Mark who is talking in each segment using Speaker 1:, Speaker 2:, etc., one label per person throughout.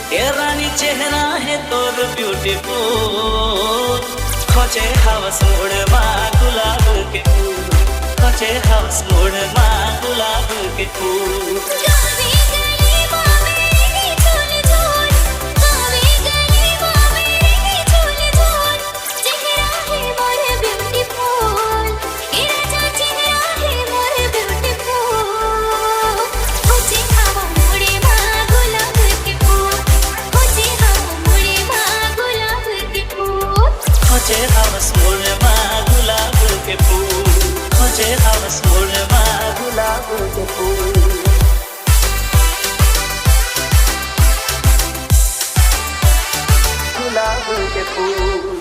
Speaker 1: ए रानी चेहरा है तोर ब्यूटीफुल, खोजे हवस मोड़मा गुलाब के फूल, खोजे हवस मोड़मा गुलाब के फूल। खोजे हवस मोड़मा गुलाब के फूल, खोजे हवस मोड़मा गुलाब के फूल। गुलाब के फूल।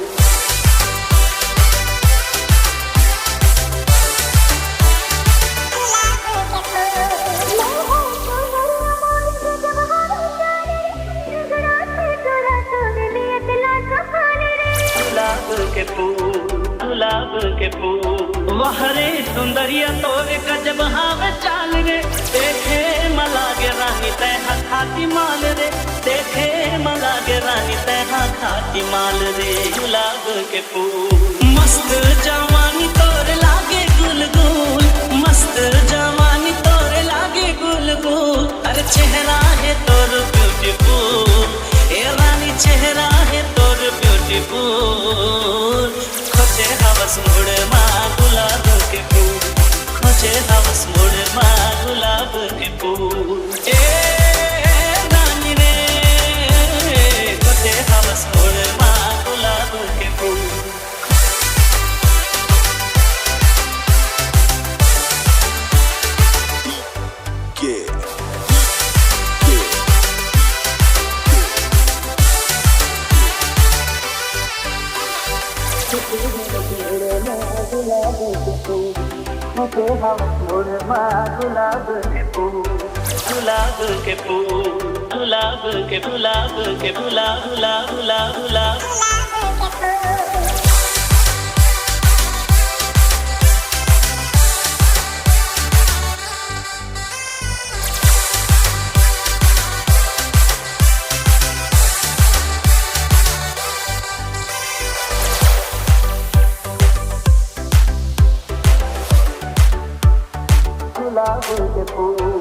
Speaker 1: गुलाब के फूल, गुलाब के फूल। वाह रे सुंदरिया तोरे गजब हावे चाल रे, देखे मलागे रानी तैहा खाती माल रे, देखे मलागे रानी तैहा खाती माल रे। गुलाब के फूल। मस्त जवानी तोरे लागे गुलगुल, मस्त जवानी तोरे लागे गुलगुल। अरे चेहरा है तोर ब्यूटीफुल, ए रानी चेहरा है तोर ब्यूटीफुल। खोजे हवस मोड़मा गुलाब के फूल, खोजे हवस मोड़मा गुलाब के फूल। ए रानी रे खोजे हवस मोड़मा गुलाब के फूल। खोजे हवस मोड़मा गुलाब के फूल, गुलाब के फूल, गुलाब के गुलाब के गुलाब गुलाब गुलाब गुलाब। गुलाब के फूल।